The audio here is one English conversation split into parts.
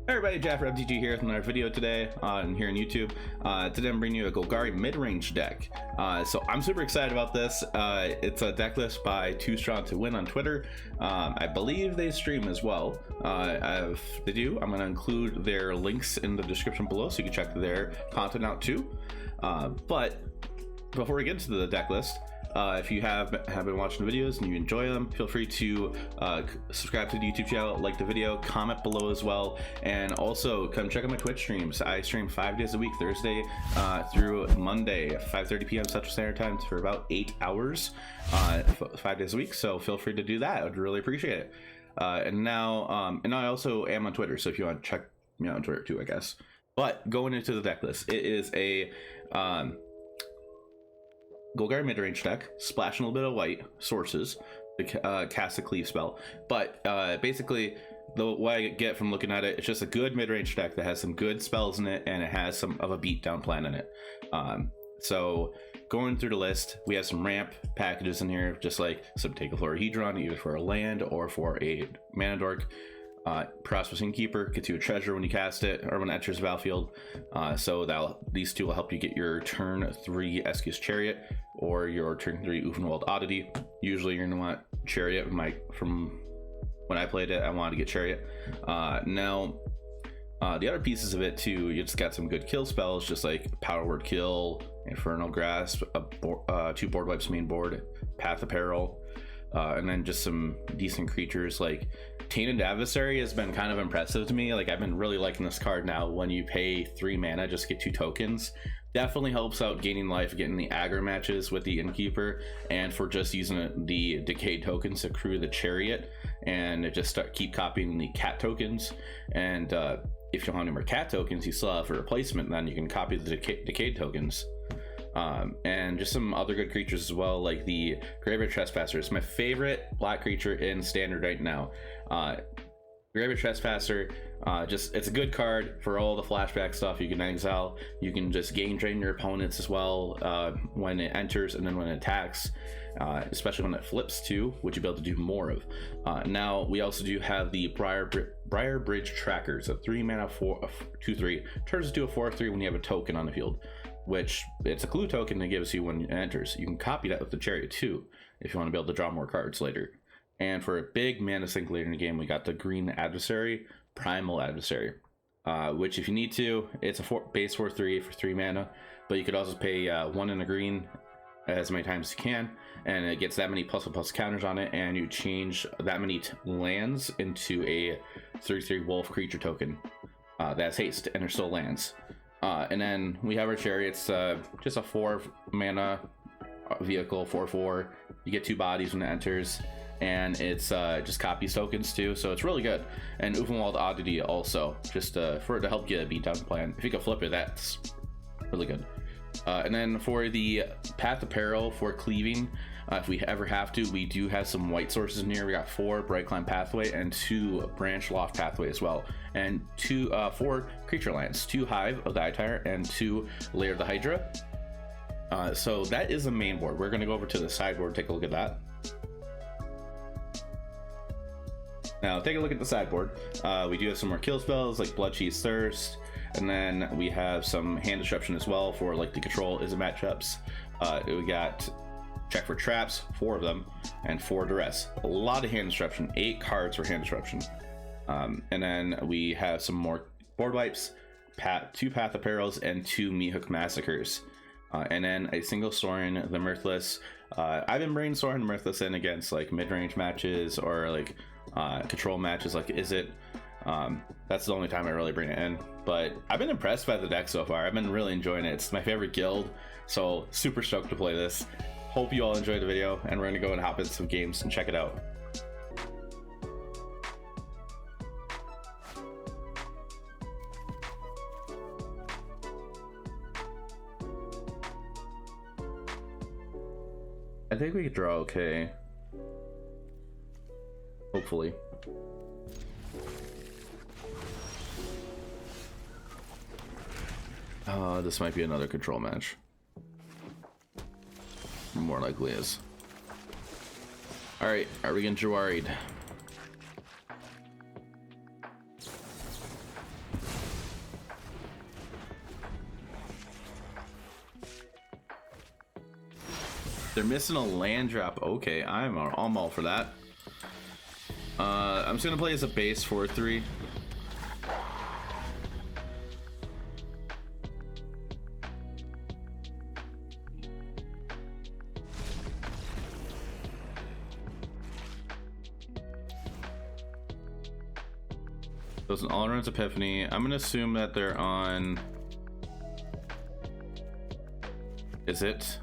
Hey everybody, Jeff from MTG here with another video today here on YouTube. Today I'm bringing you a Golgari Midrange deck. So I'm super excited about this. It's a deck list by Too Strong to Win on Twitter. I believe they stream as well. If they do, I'm going to include their links in the description below so you can check their content out too. But before we get into the deck list, if you have been watching the videos and you enjoy them, feel free to subscribe to the YouTube channel, like the video, comment below as well, and also come check out my Twitch streams. I stream 5 days a week, Thursday through Monday, 5:30 p.m. Central Standard Time for about 8 hours, 5 days a week. So feel free to do that. I would really appreciate it. And now I also am on Twitter, so if you want to check me out on Twitter too, I guess. But going into the deck list, it is a Golgari Midrange deck, splashing a little bit of white sources to cast a cleave spell. But basically, what I get from looking at it, it's just a good midrange deck that has some good spells in it, and it has some of a beatdown plan in it. So going through the list, we have some ramp packages in here, just like some Take a Hedron, either for a land or for a mana dork. Prosperous Innkeeper gets you a treasure when you cast it or when it enters the battlefield. So these two will help you get your turn 3 Eskius Chariot or your turn 3 Ulvenwald Oddity. Usually you're going to want Chariot. From when I played it, I wanted to get Chariot. Now the other pieces of it too, you just got some good kill spells, just like Power Word Kill, Infernal Grasp, 2 board wipes main board, Path of Peril, and then just some decent creatures like Tainted Adversary has been kind of impressive to me. Like, I've been really liking this card now. When you pay 3 mana, just get 2 tokens. Definitely helps out gaining life, getting the aggro matches with the Innkeeper, and for just using the decayed tokens to crew the Chariot, and just keep copying the cat tokens. And if you don't have any more cat tokens, you still have a replacement, then you can copy the decayed tokens. And just some other good creatures as well, like the Graveyard Trespasser. It's my favorite black creature in Standard right now. Graveyard Trespasser, it's a good card for all the flashback stuff. You can exile, you can just game drain your opponents as well when it enters, and then when it attacks, especially when it flips too, which you'll be able to do more of. Now we also do have the Briar Bridge Tracker. It's a 3 mana 2/3, turns into a 4/3 when you have a token on the field, which it's a clue token that gives you when it enters. You can copy that with the Chariot too if you want to be able to draw more cards later. And for a big mana sink later in the game, we got the Green Adversary, Primal Adversary, which if you need to, it's a base 4/3 for 3 mana, but you could also pay 1 in a green as many times as you can, and it gets that many plus counters on it, and you change that many lands into a 3/3 wolf creature token that's haste, and they're still lands. And then we have our Chariots, just a 4 mana vehicle, 4/4. You get 2 bodies when it enters, and it's just copies tokens too, so it's really good. And Ulvenwald Oddity also, just for it to help get a beatdown plan. If you can flip it, that's really good. And then for the Path of Peril for cleaving, if we ever have to, we do have some white sources in here. We got 4 Bright Climb Pathway and 2 Branch Loft Pathway as well, and 4 creature lands, 2 Hive of the Eyetire and 2 Lair of the Hydra. So that is the main board. We're going to go over to the sideboard, take a look at that. Now take a look at the sideboard. We do have some more kill spells like Bloodchief's Thirst, and then we have some hand disruption as well for like the control Izzet matchups. We got check for traps, 4 of them, and 4 duress. A lot of hand disruption, 8 cards for hand disruption. And then we have some more board wipes, 2 Path of Perils, and 2 Meat Hook Massacres. And then a single Sorin the Mirthless. I've been bringing Sorin the Mirthless in against like mid-range matches or like control matches like Izzet. That's the only time I really bring it in, but I've been impressed by the deck so far. I've been really enjoying it. It's my favorite guild, so super stoked to play this. Hope you all enjoyed the video, and we're gonna go and hop into some games and check it out. I think we could draw okay. Hopefully. This might be another control match. More likely is. Alright, are we getting Jawari'd? They're missing a land drop. Okay, I'm all for that. I'm just gonna play as a base 4/3. So it's an all-around Epiphany. I'm gonna assume that they're on. Is it?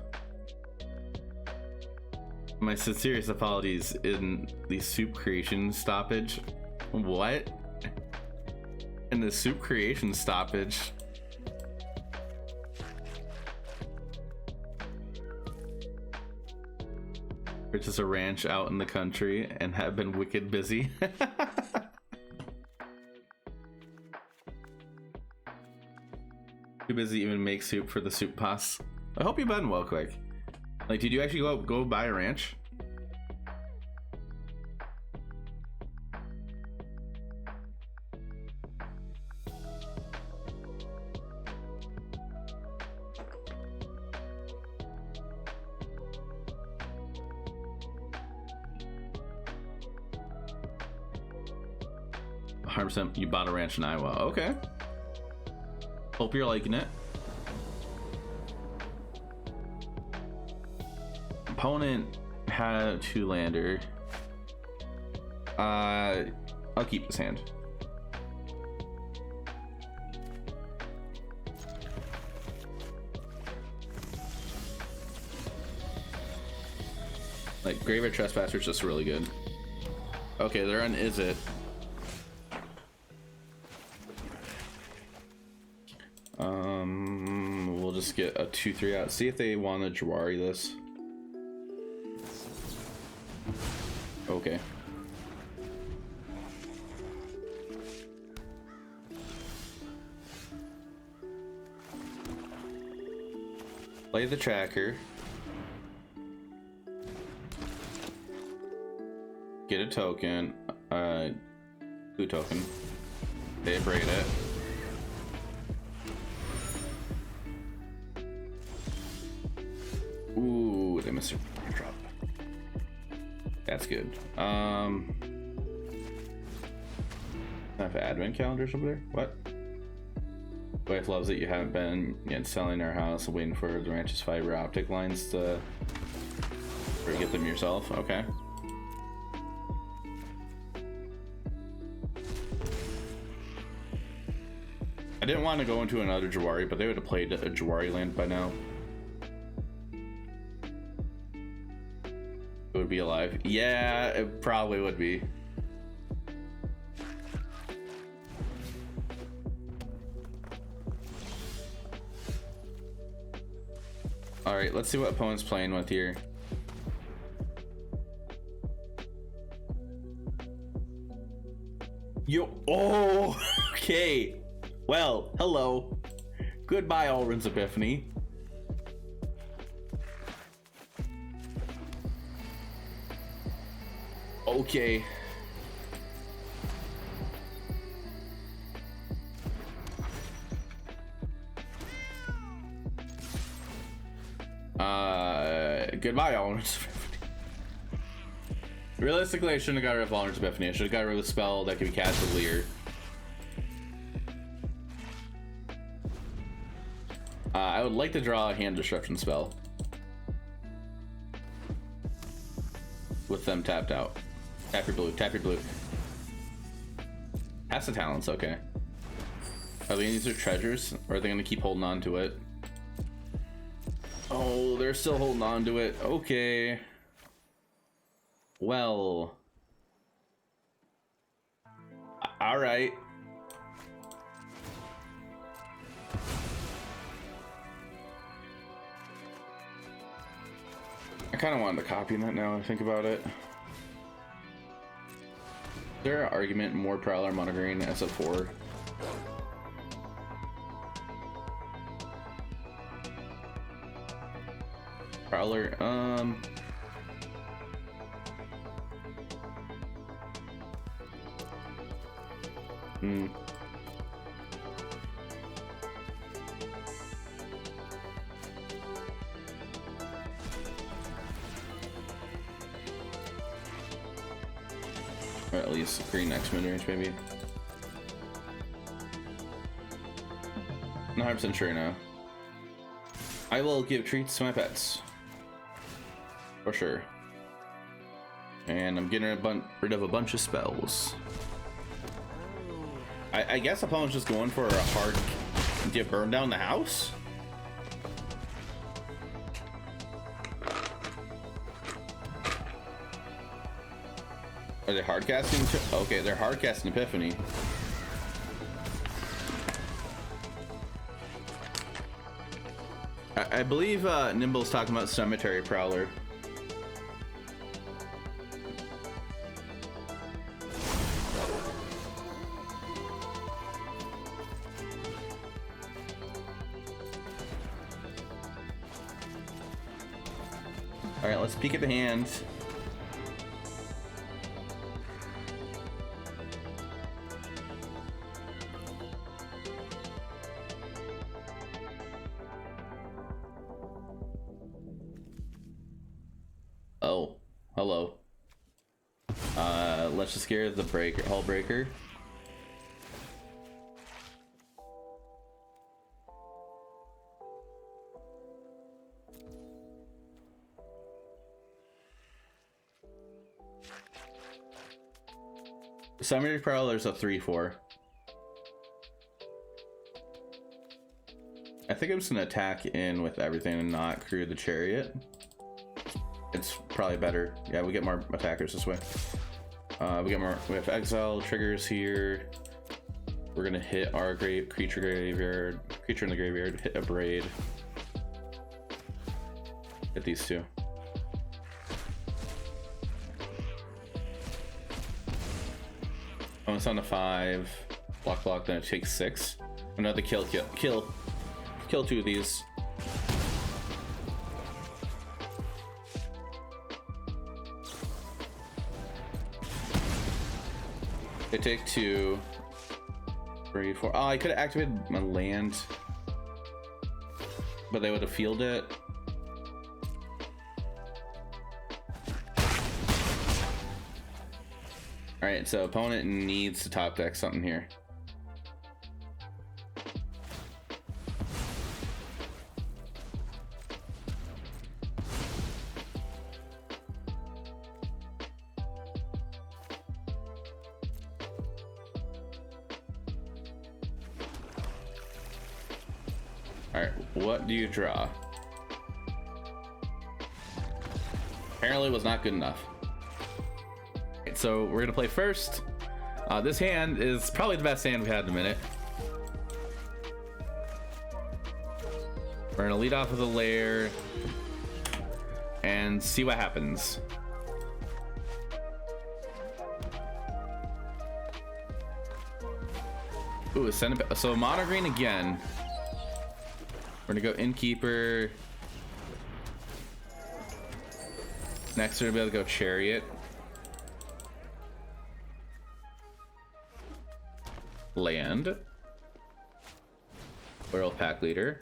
My sincerest apologies in the soup creation stoppage. What? In the soup creation stoppage? It's just a ranch out in the country and have been wicked busy. Too busy to even make soup for the soup pass. I hope you've been well, quick. Like, did you actually go buy a ranch? You bought a ranch in Iowa. Okay. Hope you're liking it. Opponent had a 2-lander. I'll keep this hand. Like, Graveyard Trespasser is just really good. Okay, they're on Izzet. We'll just get a 2/3 out. See if they want to Jawari this. Okay. Play the tracker. Get a token. Blue token. They braid it. Ooh, they missed a drop. That's good. I have advent calendars over there. What? Wife loves it. You haven't been yet selling our house, waiting for the ranch's fiber optic lines to or get them yourself. Okay. I didn't want to go into another Jawari, but they would have played a Jawari land by now. It would be alive. Yeah, it probably would be. All right, let's see what opponent's playing with here. Yo, oh, okay. Well, hello. Goodbye, Alrund's Epiphany. Okay. Goodbye, Alrund's Epiphany. Realistically, I shouldn't have got rid of Alrund's Epiphany. I should have got rid of the spell that could be cast with Leer. I would like to draw a hand disruption spell with them tapped out. Tap your blue, tap your blue. Pass the talents, okay. Are they gonna use their treasures, or are they gonna keep holding on to it? Oh, they're still holding on to it. Okay. Well. All right. I kind of wanted to copy that now I think about it. Is there an argument more Prowler mono green as a 4? Prowler, Or at least green next mid-range, maybe. Not 100% sure now. I will give treats to my pets. For sure. And I'm getting rid of a bunch of spells. I guess opponent's just going for a hard... Do you burn down the house? Are they hard casting? Okay, they're hard casting Epiphany. I believe Nimble's talking about Cemetery Prowler. All right, let's peek at the hand. Oh, hello. Let's just scare the breaker, hull breaker. Cemetery Prowler's a 3/4. I think I'm just gonna attack in with everything and not crew the chariot. It's probably better. Yeah, we get more attackers this way. We have exile triggers here. We're gonna hit our creature graveyard, creature in the graveyard, hit a braid. Hit these two. Oh, it's on the 5. Block, then it takes 6. Another kill two of these. They take 2, 3, 4. Oh, I could have activated my land, but they would have fielded it. All right, so opponent needs to top deck something here. All right, what do you draw? Apparently was not good enough. So we're gonna play first. This hand is probably the best hand we've had in a minute. We're gonna lead off with a lair and see what happens. Ooh, send it. So mono green again. We're gonna go Innkeeper. Next we're gonna be able to go Chariot. Land. Royal Pack Leader.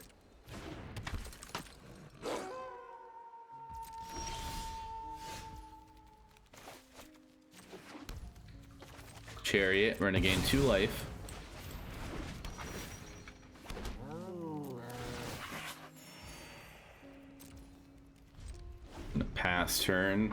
Chariot. We're gonna gain 2 life. Pass turn.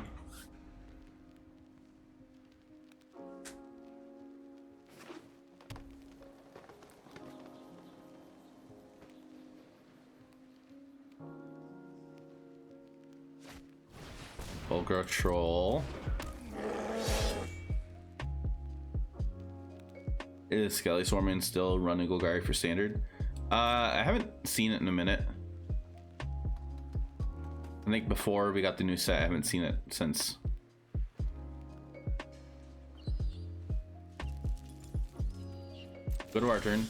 Golgari Troll. Is Skelly Swarming still running Golgari for standard? I haven't seen it in a minute. I think before we got the new set, I haven't seen it since. Go to our turn.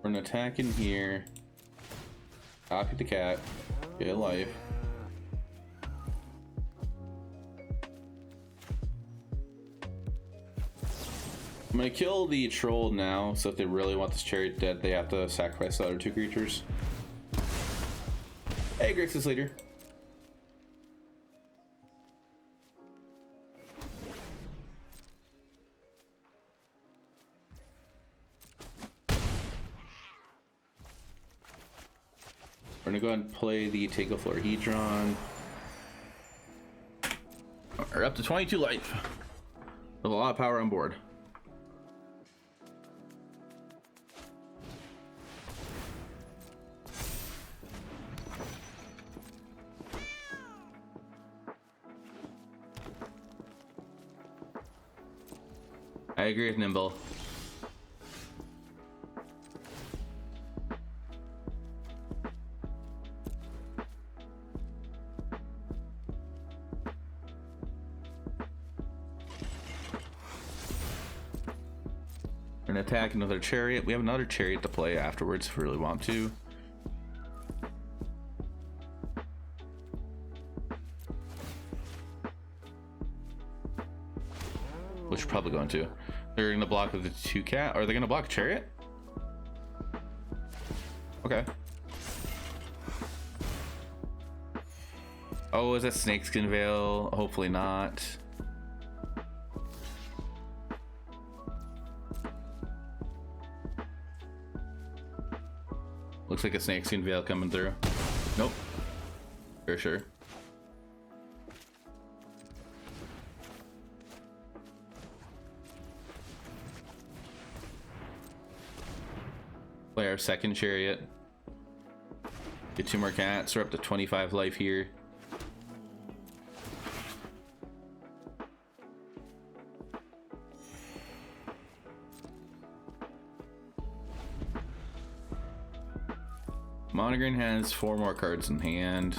We're gonna attack in here. Copy the cat. Get life. I'm gonna kill the troll now, so if they really want this chariot dead, they have to sacrifice the other two creatures. Hey, Grixis leader. We're gonna go ahead and play the TroppoFortePerVincere. We're up to 22 life. With a lot of power on board. I agree with Nimble. We're gonna attack another chariot. We have another chariot to play afterwards if we really want to. Which we're probably going to. They're gonna block with the 2 cat. Are they gonna block chariot? Okay. Oh, is that Snakeskin Veil? Hopefully not. Looks like a Snakeskin Veil coming through. Nope. For sure. Play our second chariot. Get 2 more cats. We're up to 25 life here. Monogreen has 4 more cards in hand.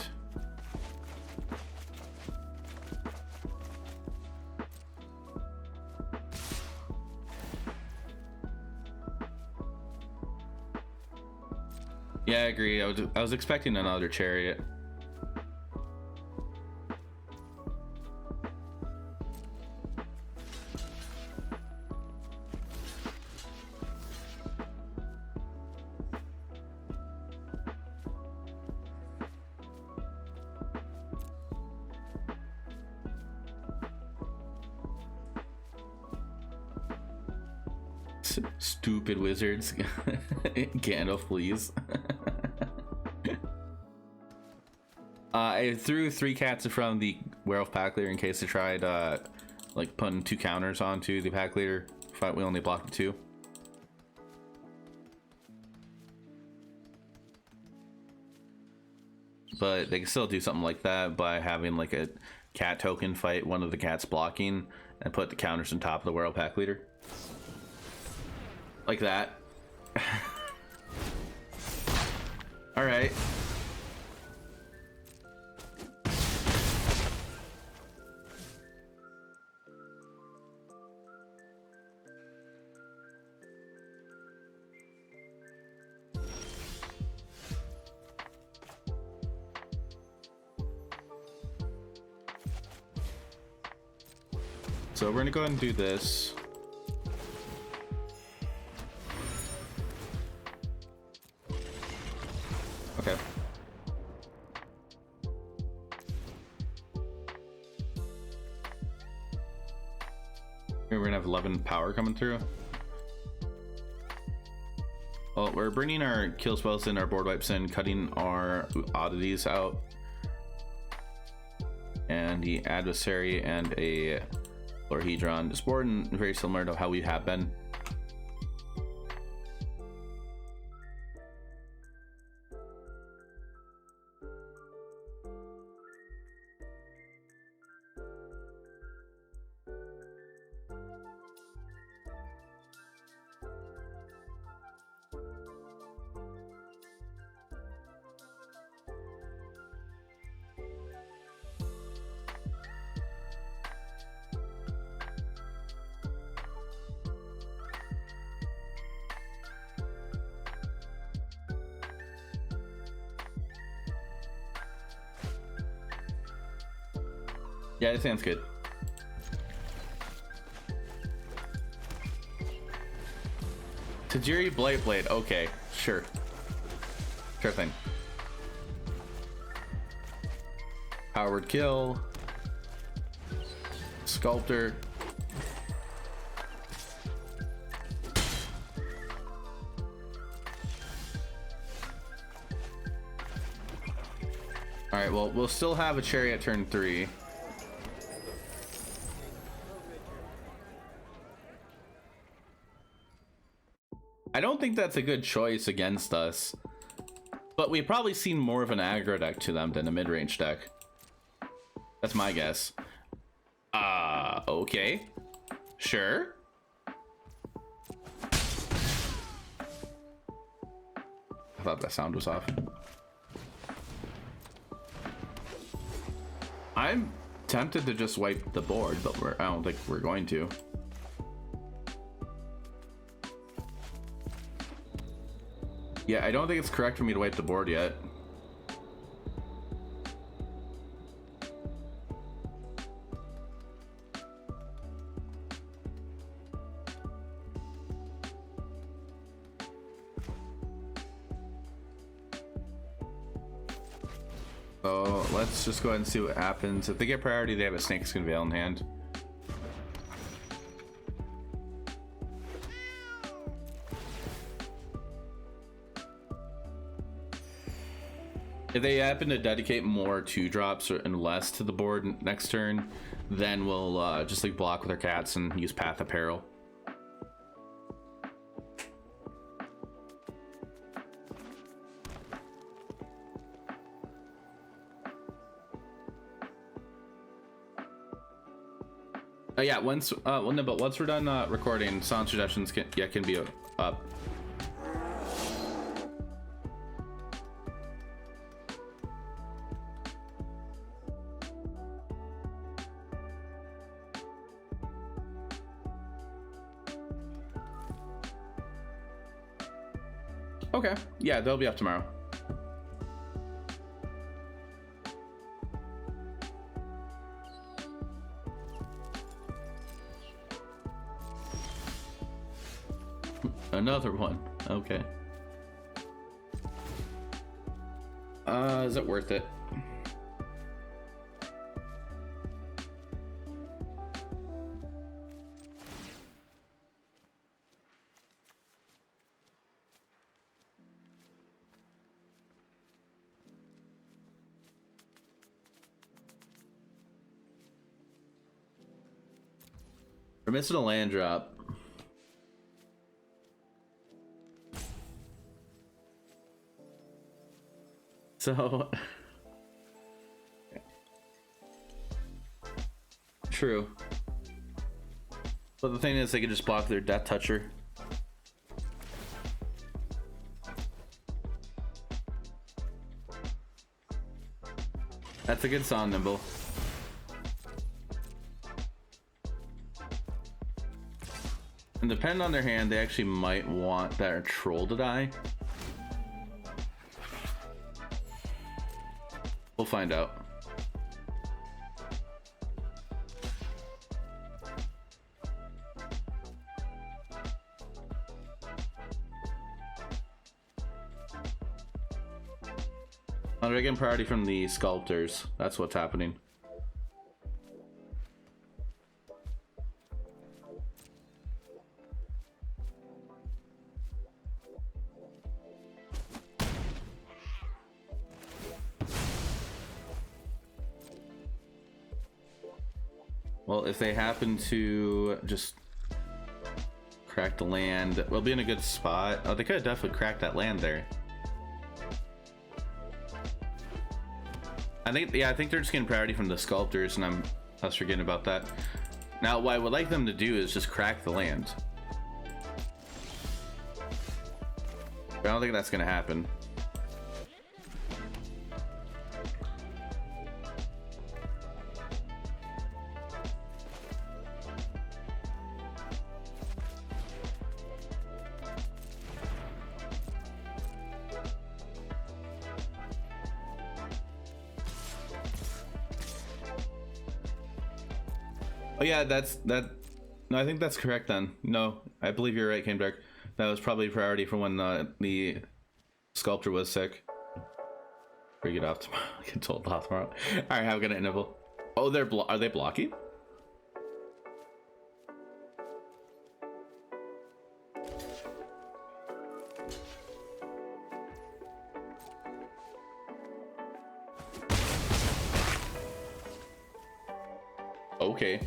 Yeah, I agree. I was expecting another chariot. Stupid wizards. Gandalf, please. I threw 3 cats in front of the werewolf pack leader in case they tried like putting 2 counters onto the pack leader. But we only blocked 2. But they can still do something like that by having like a cat token fight one of the cats blocking and put the counters on top of the werewolf pack leader. Like that. All right. So we're gonna go ahead and do this. Okay. Here we're gonna have 11 power coming through. Well, we're bringing our kill spells in, our board wipes in, cutting our oddities out, and the adversary and a Lorhedron. It's board very similar to how we have been. Yeah, it sounds good. Tajiri Blight Blade. Okay, sure. Sure thing. Howard Kill. Sculptor. Alright, well, we'll still have a Chariot turn 3. I don't think that's a good choice against us. But we've probably seen more of an aggro deck to them than a mid-range deck. That's my guess. Okay. Sure. I thought that sound was off. I'm tempted to just wipe the board, but I don't think we're going to. Yeah, I don't think it's correct for me to wipe the board yet. So let's just go ahead and see what happens. If they get priority, they have a Snakeskin Veil in hand. If they happen to dedicate more 2-drops and less to the board next turn, then we'll just like block with our cats and use Path of Peril. Yeah, once well, no, but once we're done recording, song suggestions can be up. Okay, yeah, they'll be up tomorrow. Another one. Okay. Is it worth it? We're missing a land drop. So true. But the thing is, they can just block their Death Toucher. That's a good song, Nimble. And depending on their hand, they actually might want their troll to die. We'll find out. Oh, they're getting priority from the sculptors. That's what's happening. Well, if they happen to just crack the land, we'll be in a good spot. Oh, they could have definitely cracked that land there. I think they're just getting priority from the sculptors, and I was forgetting about that. Now, what I would like them to do is just crack the land. But I don't think that's gonna happen. Oh yeah, that's that. No, I think that's correct then. No, I believe you're right, Game Dark. That was probably priority for when the sculptor was sick. Or get off tomorrow. Get told off tomorrow. All right, have a good night, Nibble. Oh, are they blocking? Okay.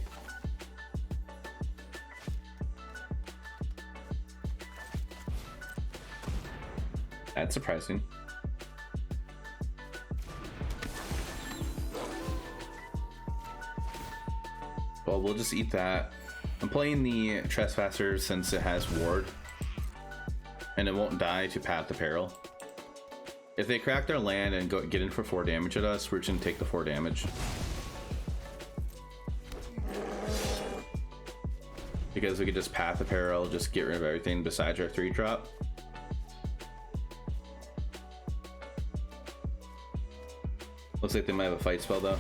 That's surprising. Well, we'll just eat that. I'm playing the Trespasser since it has ward. And it won't die to Path to Peril. If they crack their land and get in for 4 damage at us, we're just gonna take the 4 damage. Because we could just Path to Peril, just get rid of everything besides our 3-drop. Looks like they might have a fight spell though.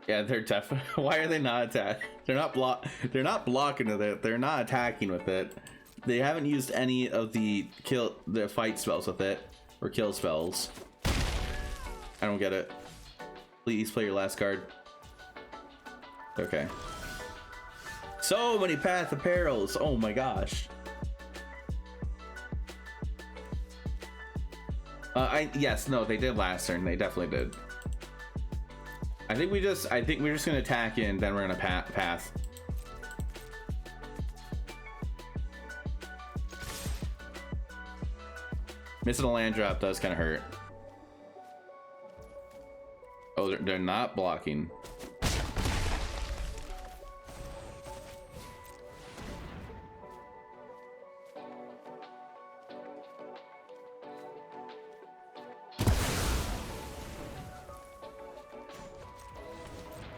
Yeah, they're definitely. Why are they not attacking? They're not blocking with it. They're not attacking with it. They haven't used any of the fight spells with it or kill spells. I don't get it. Please play your last card. Okay. So many Path of Perils. Oh my gosh. Yes, no, they did last turn. They definitely did. I think we're just gonna attack in, then we're gonna path. Missing a land drop does kind of hurt. Oh, they're not blocking.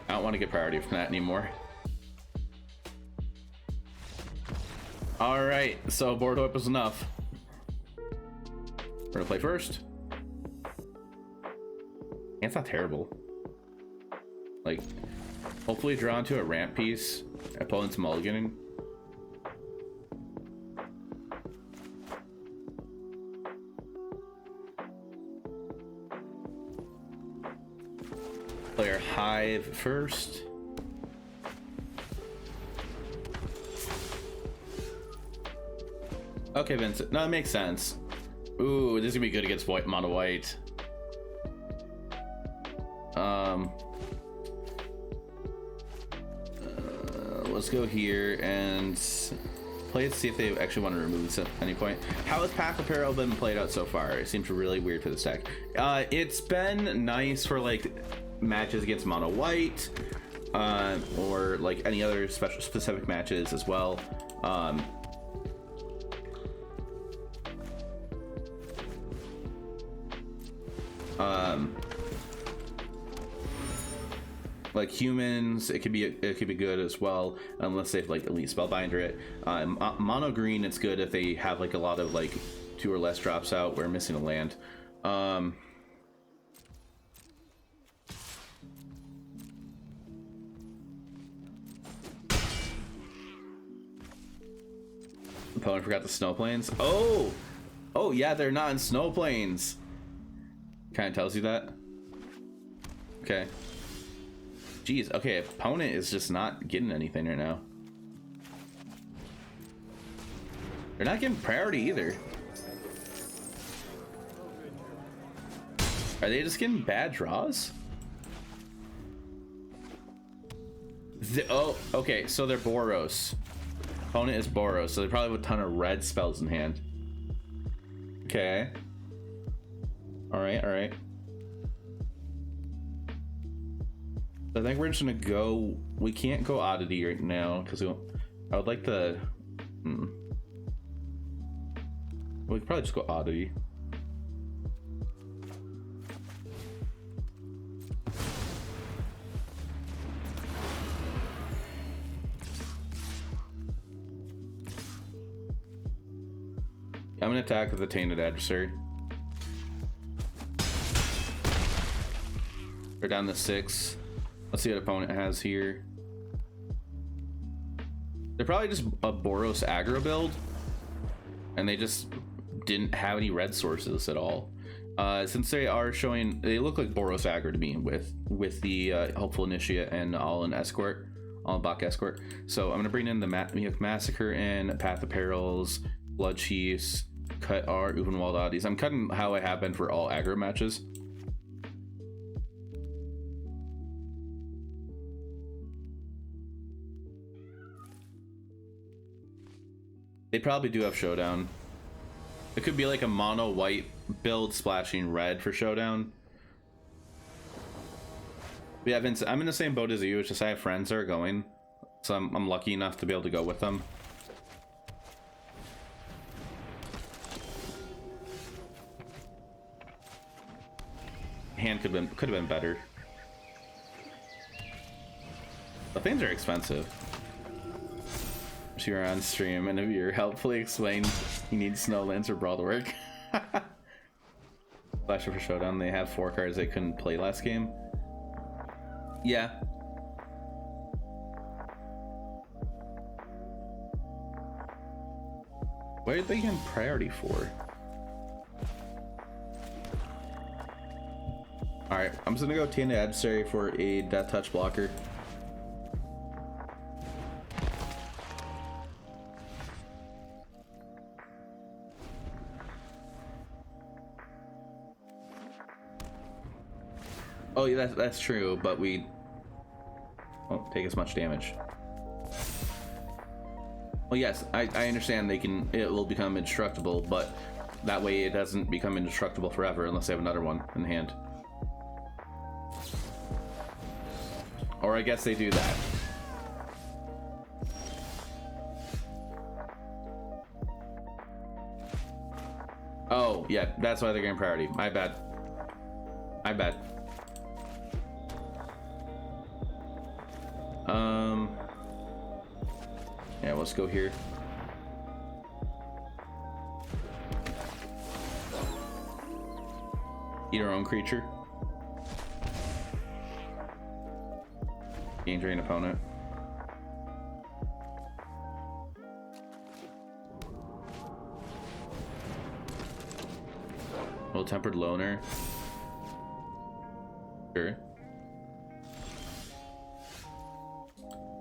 I don't want to get priority from that anymore. All right, so board whip was enough. We're gonna play first. It's not terrible. Like, hopefully draw into a ramp piece. Opponent's mulliganing. Player Hive first. Okay, Vincent. No, it makes sense. Ooh, this is gonna be good against mono white. Let's go here and play it to see if they actually want to remove this at any point. How has Path of Peril been played out so far? It seems really weird for this deck. It's been nice for like matches against mono white, or like any other specific matches as well. Like humans, it could be good as well, unless they've like elite spellbinder it. Mono green, it's good if they have like a lot of like 2 or less drops out. We're missing a land. Opponent forgot the snow plains. Oh yeah, they're not in snow plains. Kind of tells you that. Okay. Jeez, okay, opponent is just not getting anything right now. They're not getting priority either. Are they just getting bad draws? Oh, okay, so they're Boros. Opponent is Boros, so they probably have a ton of red spells in hand. Okay. Alright, alright. I think we're just gonna go. We can't go oddity right now because I would like to. We could probably just go oddity. gonna attack with the Tainted Adversary. We're down to 6. Let's see what opponent has here. They're probably just a Boros Aggro build, and they just didn't have any red sources at all. Since they are showing, they look like Boros Aggro to me with the Hopeful Initiate and All-in Escort, All-in-Bach Escort. So I'm gonna bring in the Massacre and Path of Perils, Blood Chiefs, cut our Uvenwald Oddies. I'm cutting how I have been for all aggro matches. They probably do have Showdown. It could be like a mono white build splashing red for Showdown. But yeah, Vince, I'm in the same boat as you. It's just I have friends that are going, so I'm lucky enough to be able to go with them. Hand could have been better. The things are expensive. If you're on stream and if you're helpfully explained you need Snowlands or Brawl to work. Flasher for Showdown, they have 4 cards they couldn't play last game. Yeah. What are they getting priority for? Alright, I'm just gonna go Tainted Adversary for a Death Touch blocker. Oh, yeah, that's true, but we won't take as much damage. Well, yes, I understand it will become indestructible, but that way it doesn't become indestructible forever unless they have another one in hand. Or I guess they do that. Oh, yeah, that's why they're getting priority. My bad. My bad. Yeah, let's go here. Eat our own creature. Gain drain opponent. Little Tempered Loner. Sure.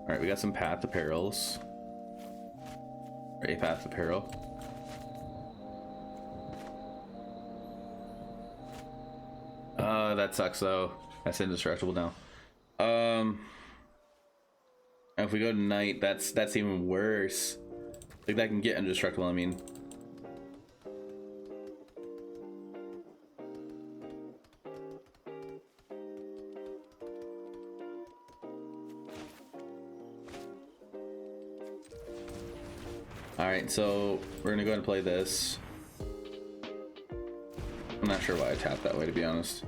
Alright, we got some Path of Perils. Or a Path of Peril. That sucks though. That's indestructible now. And if we go to Knight, that's even worse. Like that can get indestructible, I mean. Alright, so we're gonna go ahead and play this. I'm not sure why I tapped that way, to be honest.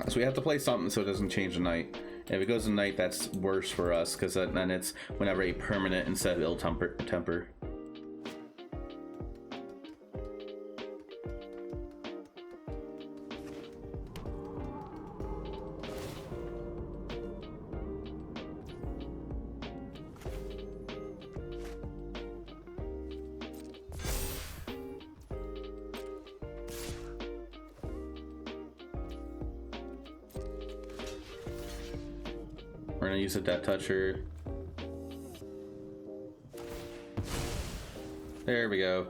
So we have to play something so it doesn't change the Knight. And if it goes to Knight, that's worse for us, because then it's whenever a permanent instead of ill temper. We're gonna use a Death Toucher. There we go.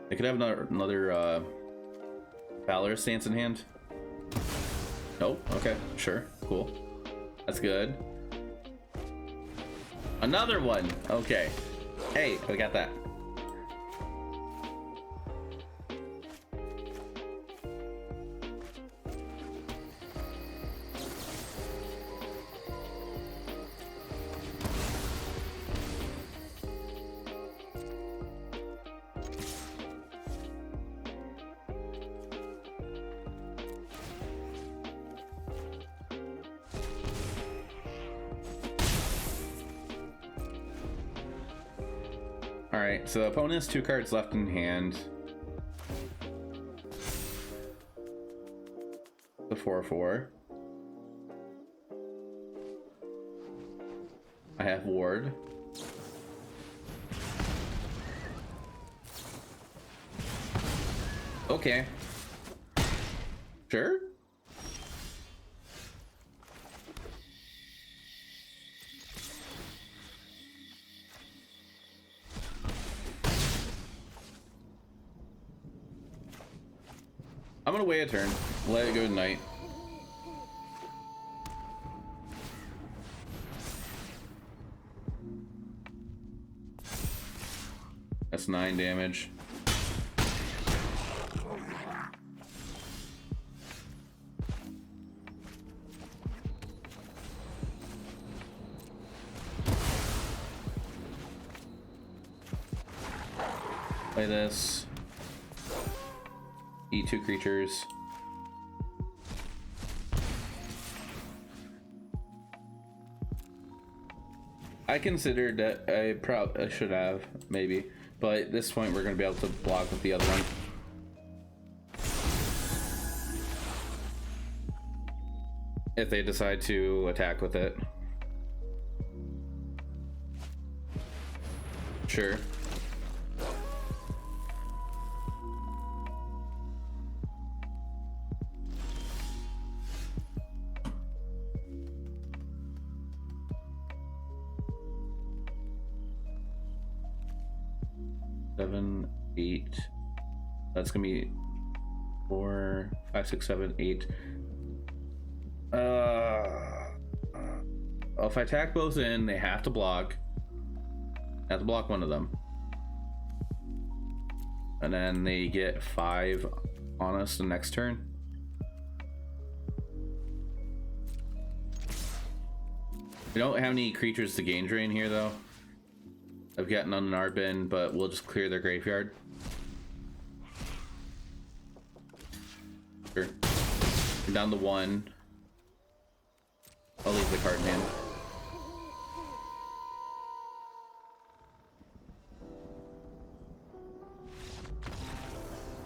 I could have another Valor stance in hand. Nope. Okay, sure, cool. That's good. Another one. Okay. Hey, we got that. All right, so the opponent has 2 cards left in hand. The 4/4. I have Ward. Okay. Sure. I'm gonna wait a turn. Let it go tonight. That's 9 damage. Play this. Eat 2 creatures. I considered that I should have, maybe. But at this point, we're going to be able to block with the other one. If they decide to attack with it. Sure. Seven, 8. That's gonna be 4, 5, 6, 7, 8. If I attack both in, they have to block. I have to block one of them. And then they get 5 on us the next turn. We don't have any creatures to gain drain here though. I've got none in our bin, but we'll just clear their graveyard. Sure. We're down to 1. I'll leave the card in hand.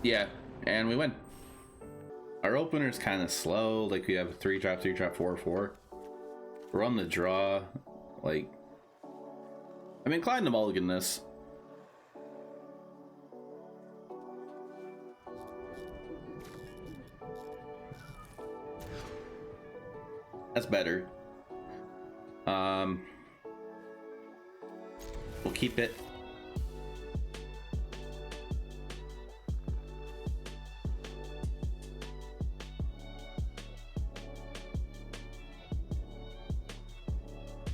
Yeah, and we win. Our opener's kind of slow. Like we have 3-drop, 3-drop, 4/4. We're on the draw. Like, I'm inclined to mulligan this. That's better. We'll keep it.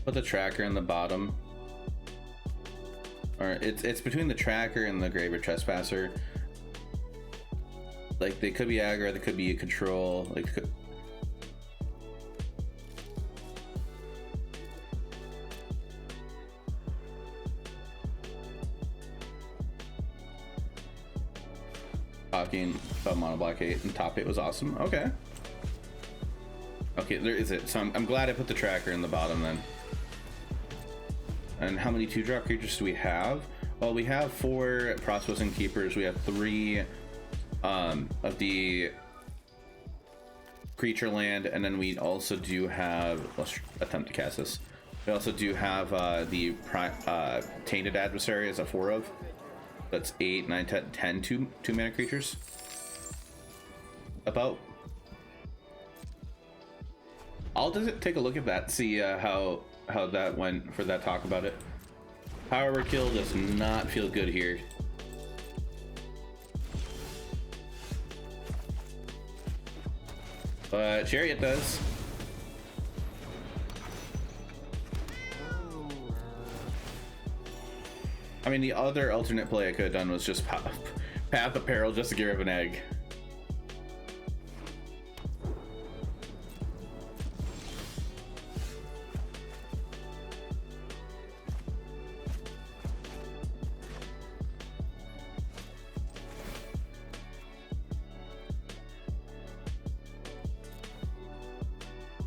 Put the tracker in the bottom. Or it's between the tracker and the Graveyard Trespasser. Like they could be aggro, they could be a control. Like talking about mono block 8 and top 8 was awesome. Okay. Okay, there is it. So I'm glad I put the tracker in the bottom then. And how many 2-drop creatures do we have? Well, we have 4 Prosperous Keepers. We have 3 of the creature land, and then we also do have. Let's attempt to cast this. We also do have the Tainted Adversary as a 4 of. That's 8, 9, 10, 2 mana creatures. About. I'll just take a look at that, see how that went for that talk about it. Power kill does not feel good here. But Chariot does. I mean, the other alternate play I could have done was just Path of Peril just to get rid of an egg.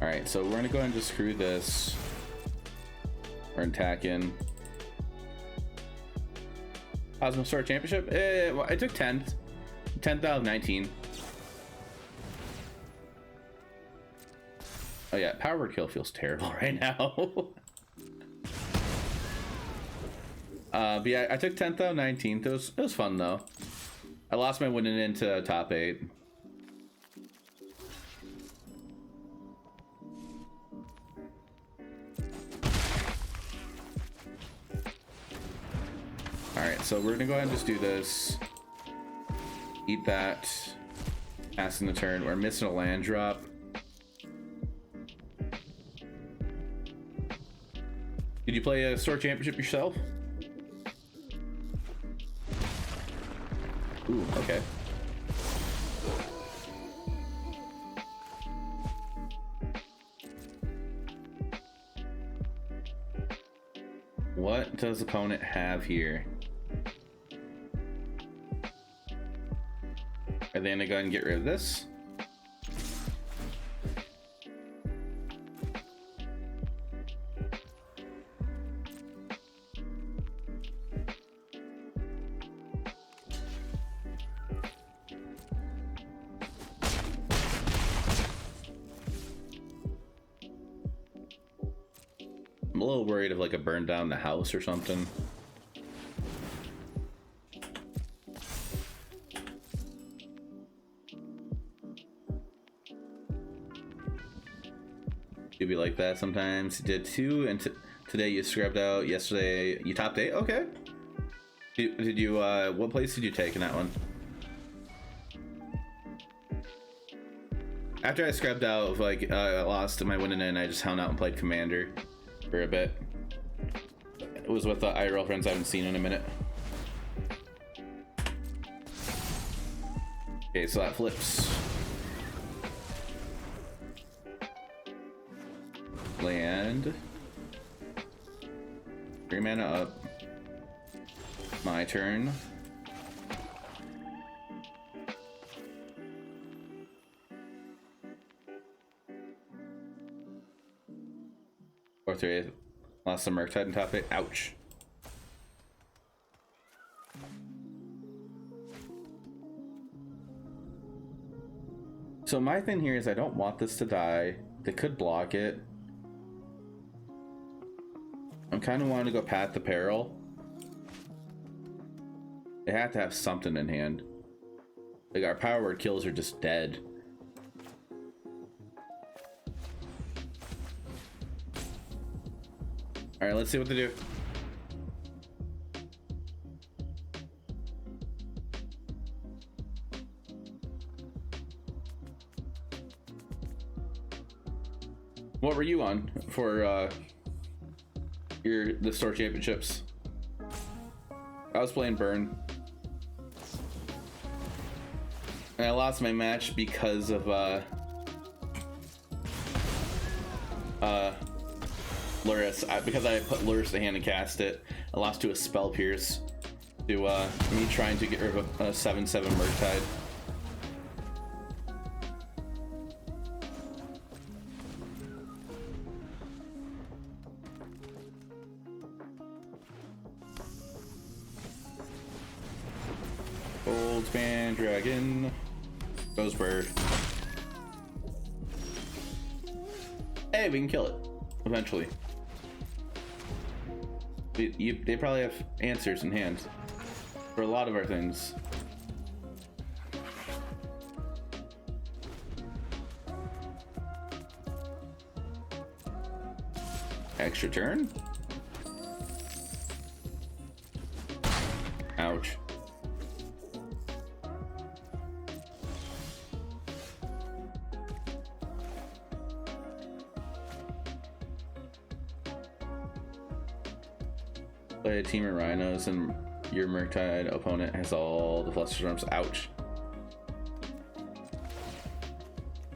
Alright, so we're gonna go ahead and just screw this. We're attacking. Osmo Store Championship? Well, I took 10th. 10th out of 19. Oh yeah, power word kill feels terrible right now. But yeah, I took 10th out of 19th. It was fun though. I lost my winning into top 8. Alright, so we're gonna go ahead and just do this. Eat that. Pass in the turn. We're missing a land drop. Did you play a store championship yourself? Ooh, okay. What does opponent have here? Are they gonna go ahead and get rid of this? I'm a little worried of like a burn down the house or something. You'd be like that sometimes. You did 2, and today you scrubbed out. Yesterday you topped 8. Okay. Did you? What place did you take in that one? After I scrubbed out, like I lost my winning in, I just hung out and played Commander for a bit. It was with IRL friends I haven't seen in a minute. Okay, so that flips. Land. 3 mana up. My turn. Or 3. Lost some Murktide in top 8. Ouch. So my thing here is I don't want this to die. They could block it. I'm kind of wanting to go Path to Peril. They have to have something in hand. Like our power word kills are just dead. All right, let's see what they do. What were you on for the store championships? I was playing Burn. And I lost my match because of Luris. Because I put Luris to hand and cast it. I lost to a Spell Pierce. To me trying to get rid of a 7/7 Murktide. Goldspan Dragon. Goes Bird. Hey, we can kill it. Eventually. They probably have answers in hand. For a lot of our things. Extra turn? Ouch. Play a team of Rhinos and your Murktide opponent has all the Flusterstorms. Ouch.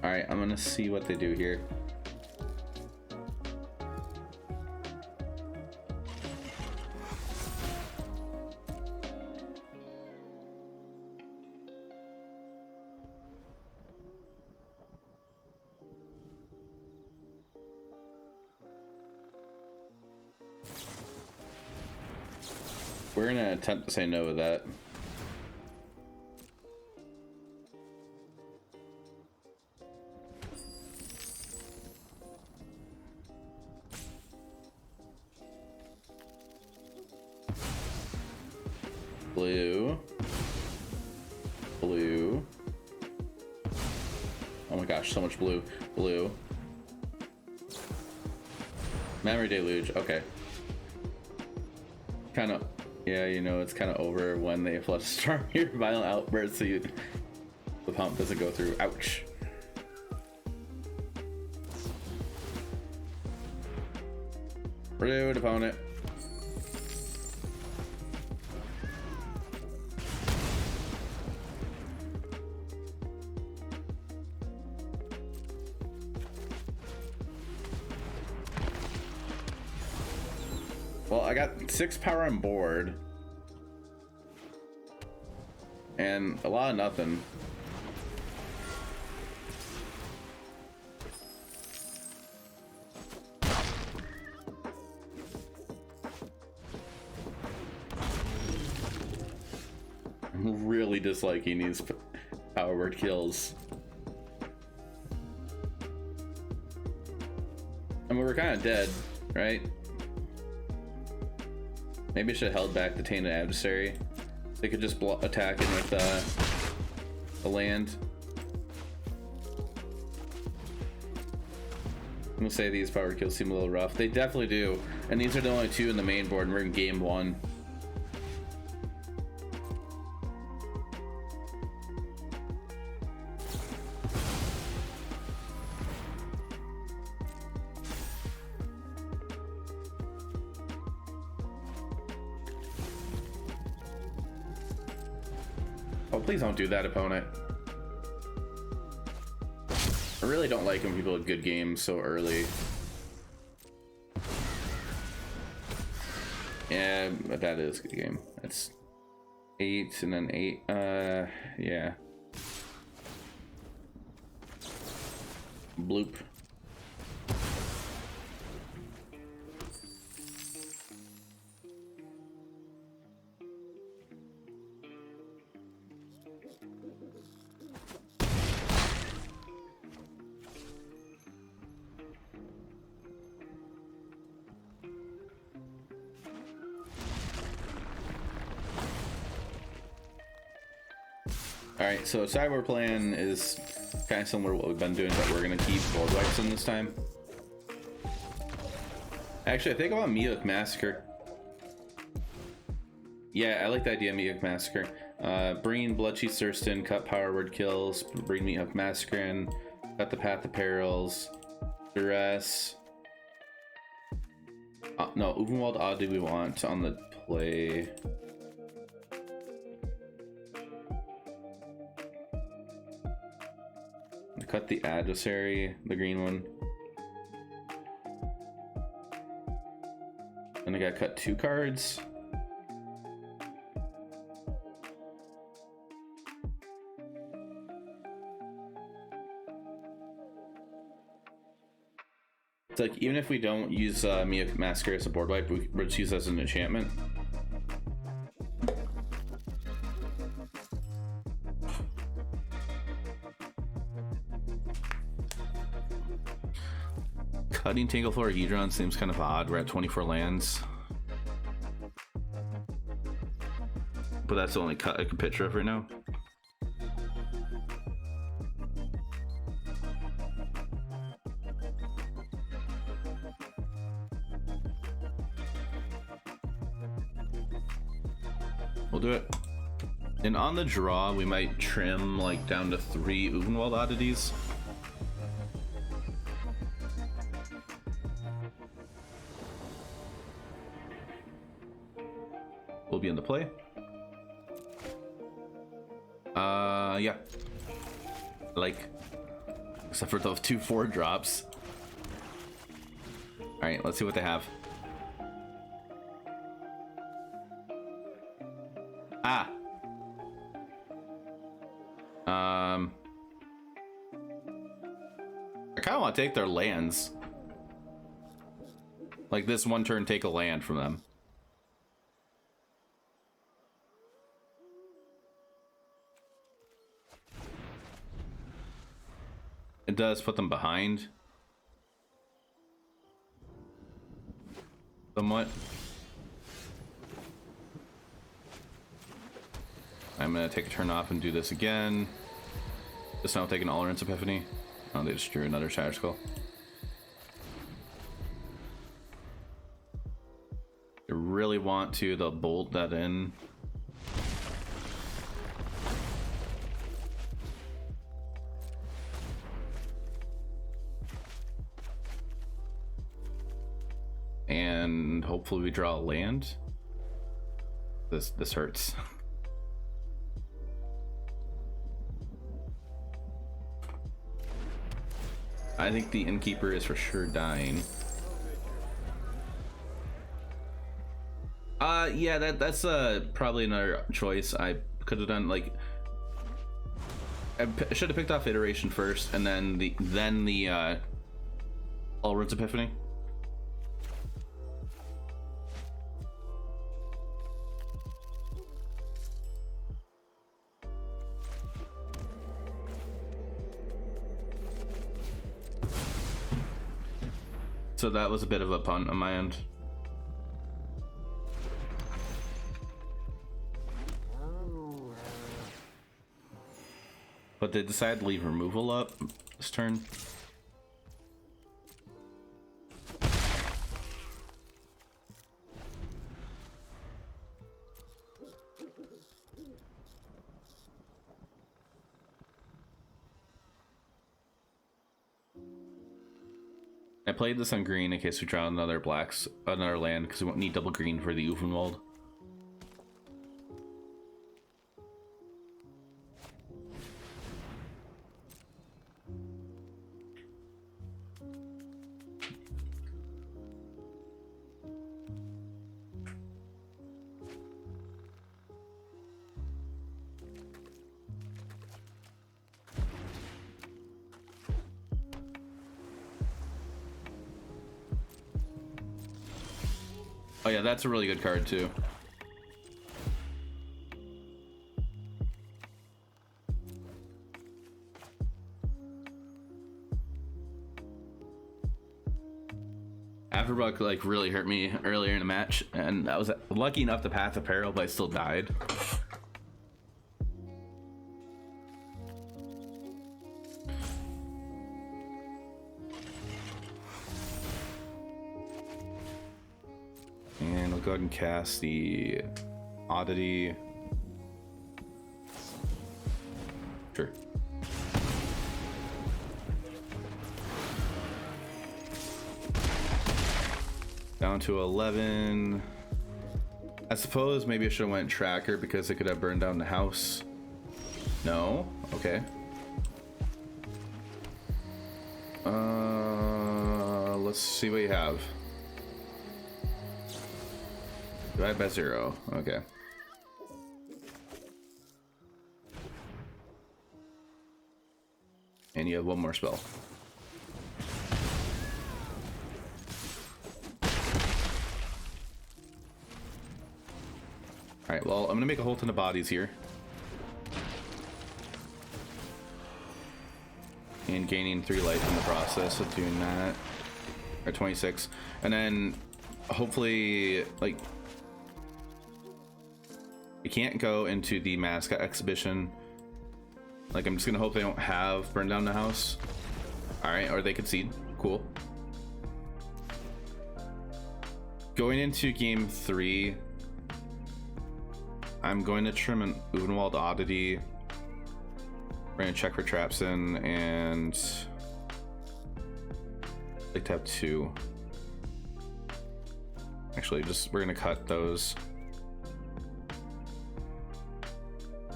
Alright, I'm gonna see what they do here. We're gonna attempt to say no to that. Blue. Blue. Oh my gosh, so much blue. Blue. Memory Deluge, okay. Kind of, yeah, you know, it's kind of over when they flush storm your violent outburst so the pump doesn't go through. Ouch. Rude opponent. Well, I got 6 power on board. And a lot of nothing. I'm really disliking these power word kills. I mean, we're kind of dead, right? Maybe I should have held back the Tainted Adversary. They could just attack in with a land. I'm gonna say these power kills seem a little rough. They definitely do. And these are the only 2 in the main board, and we're in game 1. Oh, please don't do that, opponent. I really don't like when people have good games so early. Yeah, but that is a good game. That's 8 and then 8. Yeah. Bloop. Alright, so sideboard plan is kind of similar to what we've been doing, but we're going to keep board wipes in this time. Actually, I think I want Meathook Massacre. Yeah, I like the idea of Meathook Massacre. Bring Bloodchief Thurston, cut power word kills, bring Meathook Massacre in, cut the Path of Perils, Duress. No, Uvenwald Oddly we want on the play. Cut the Adversary, the green one. And I gotta cut 2 cards. It's like, even if we don't use Meathook Massacre as a board wipe, we'll just use it as an enchantment. Cutting Tanglefloor Hedron seems kind of odd. We're at 24 lands. But that's the only cut I can picture of right now. We'll do it. And on the draw, we might trim like down to 3 Uvenwald oddities. Will be in the play. Yeah. Like, except for those 2 4-drops. All right, let's see what they have. Ah. I kind of want to take their lands. Like this one turn, take a land from them. It does put them behind somewhat. I'm gonna take a turn off and do this again. Just now take an Alrund's Epiphany. Oh, they just drew another Shatter Skull. I really want to bolt that in. And hopefully we draw a land. This hurts. I think the Innkeeper is for sure dying. Yeah, that's probably another choice. I could have done, like, I should have picked off Iteration first, and then the Alrund's Epiphany. So that was a bit of a punt on my end. But they decided to leave removal up this turn. I played this on green in case we draw another land, because we won't need double green for the Uvenwald. Oh yeah, that's a really good card too. Afterblock like really hurt me earlier in the match, and I was lucky enough to path a peril, but I still died. And we'll go ahead and cast the Oddity. Sure. Down to 11. I suppose maybe I should have went Tracker because it could have burned down the house. No? Okay. Let's see what you have. Divide by 0. Okay. And you have one more spell. Alright, well, I'm gonna make a whole ton of bodies here. And gaining 3 life in the process of doing that. Or 26. And then hopefully, like, we can't go into the mascot exhibition. Like, I'm just gonna hope they don't have burn down the house. Alright, or they concede. Cool. Going into game 3, I'm going to trim an Uvenwald Oddity. We're gonna check for traps in, and like to have 2. Actually, we're gonna cut those.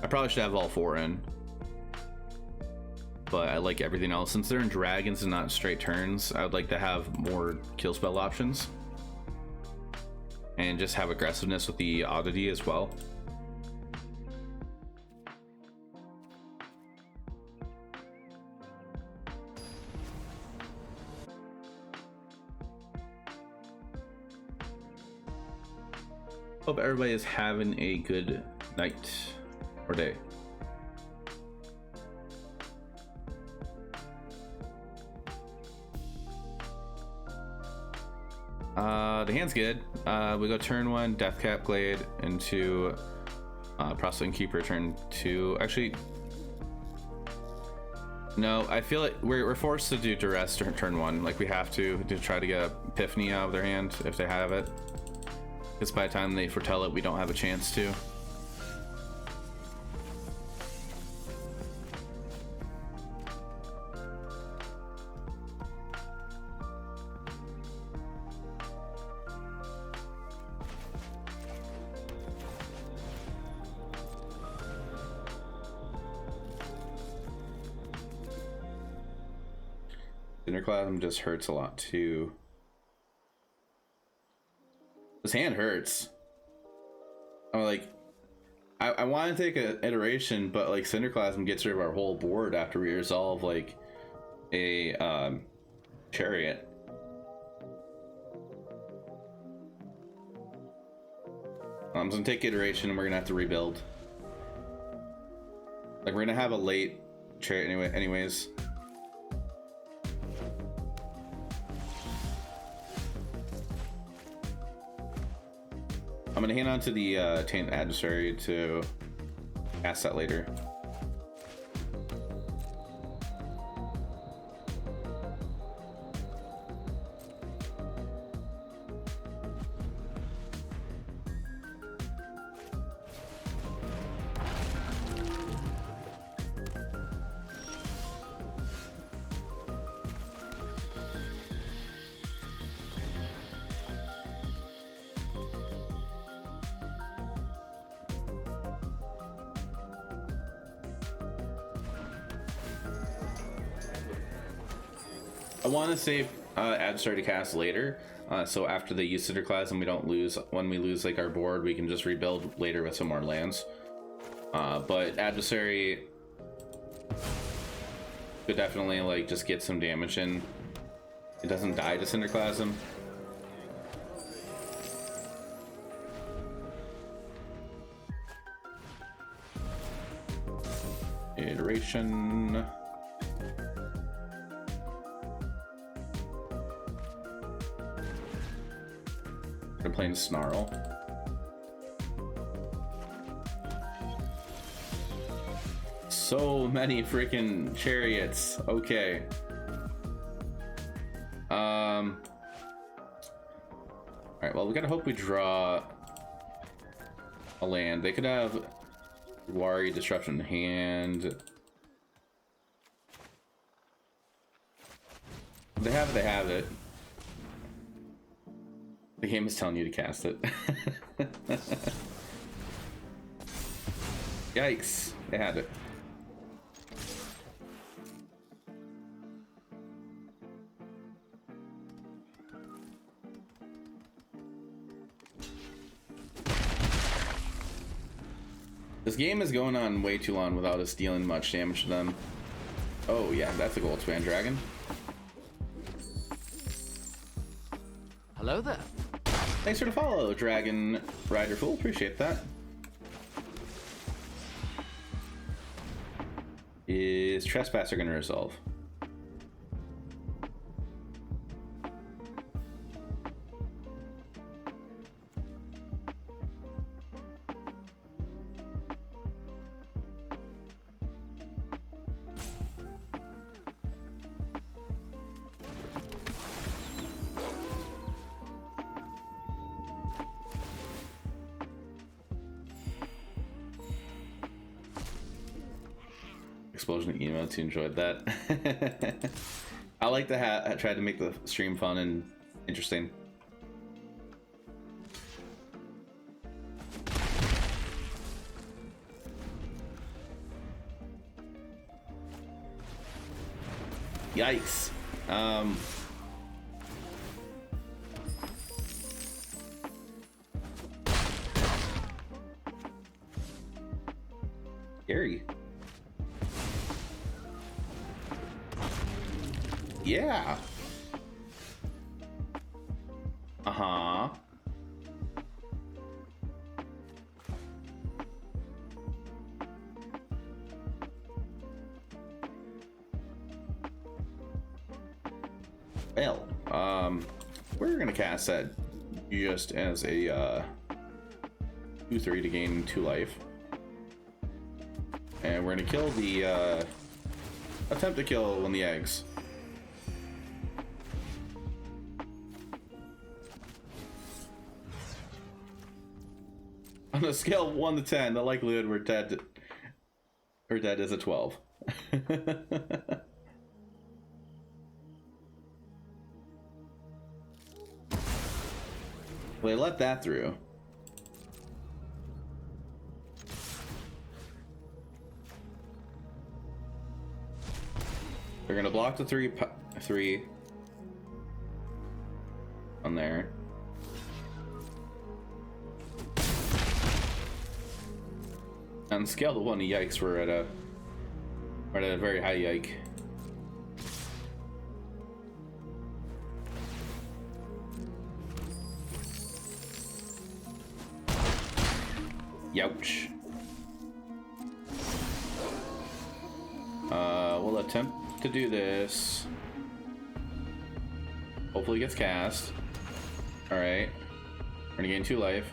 I probably should have all 4 in, but I like everything else. Since they're in dragons and not straight turns, I would like to have more kill spell options and just have aggressiveness with the Oddity as well. Hope everybody is having a good night or day. The hand's good. We go turn 1, Deathcap Glade into Processing Keeper turn 2. Actually, no, I feel like we're forced to do Duress turn 1. Like, we have to try to get Epiphany out of their hand if they have it. Because by the time they foretell it, we don't have a chance to. Cinderclasm just hurts a lot too. This hand hurts. I'm like, I want to take an iteration, but like Cinderclasm gets rid of our whole board after we resolve like a chariot. I'm gonna take iteration and we're gonna have to rebuild. Like, we're gonna have a late chariot anyways. I'm gonna hand on to the Taint Adversary to cast that later. I want to save Adversary to cast later, so after they use Cinderclasm, we don't lose. When we lose like our board, we can just rebuild later with some more lands. But Adversary could definitely like just get some damage in. It doesn't die to Cinderclasm. Iteration. They're playing Snarl. So many freaking chariots. Okay. Alright, well, we gotta hope we draw a land. They could have Golgari Disruption in hand. They have it. The game is telling you to cast it. Yikes, they had it. This game is going on way too long without us dealing much damage to them. Oh yeah, that's a Goldspan Dragon. Hello there. Thanks for the follow, Dragon Rider Fool. Appreciate that. Is Trespasser gonna resolve? Explosion of emotes, you enjoyed that. I like to I tried to make the stream fun and interesting. Yikes. Scary. Yeah. Uh-huh. Well, we're gonna cast that just as a 2/3 to gain 2 life, and we're gonna kill the attempt to kill one of the eggs. On a scale of 1 to 10, the likelihood we're dead is a 12. Well, they let that through. They're gonna block the 3 on there. On scale to 1 to yikes, we're at a very high yike. Youch. We'll attempt to do this. Hopefully it gets cast. Alright. We're gonna gain 2 life.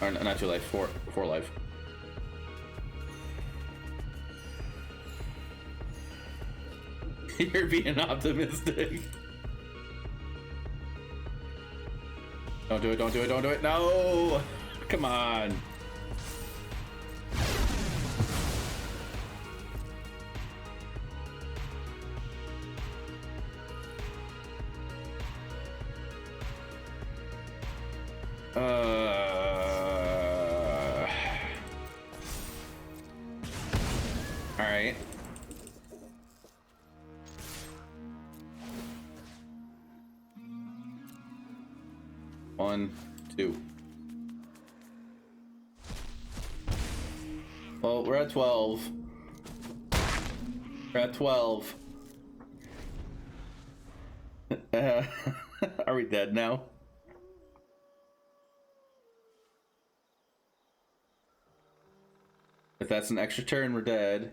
Or not 2 life, 4 life. You're being optimistic. Don't do it, don't do it, don't do it. No! Come on. All right. One, two. Well, we're at 12. We're at 12. Are we dead now? If that's an extra turn, we're dead.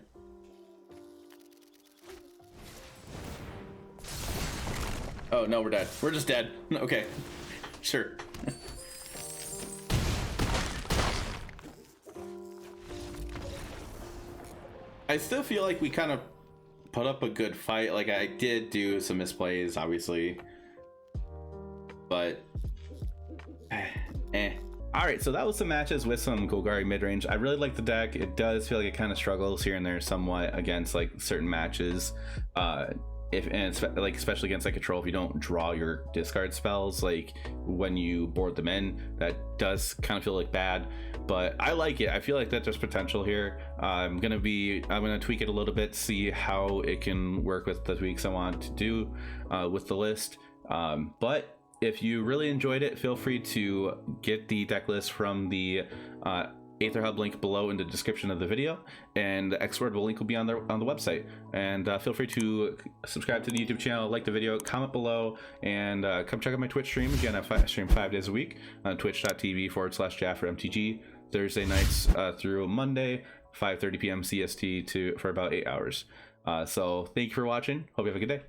Oh, no, we're dead. We're just dead. Okay. Sure. I still feel like we kind of put up a good fight. Like, I did do some misplays, obviously. But... Alright, so that was some matches with some Golgari Midrange. I really like the deck. It does feel like it kind of struggles here and there somewhat against like certain matches. Especially against like control, if you don't draw your discard spells like when you board them in, that does kind of feel like bad, but I like it. I feel like that there's potential here. I'm gonna tweak it a little bit, see how it can work with the tweaks I want to do with the list. But if you really enjoyed it, feel free to get the deck list from the Aether Hub link below in the description of the video, and the exportable link will be on the website. And feel free to subscribe to the YouTube channel, like the video, comment below, and come check out my Twitch stream. Again, I stream 5 days a week on twitch.tv/JafferMTG, Thursday nights through Monday, 5:30 p.m. CST for about 8 hours. So thank you for watching. Hope you have a good day.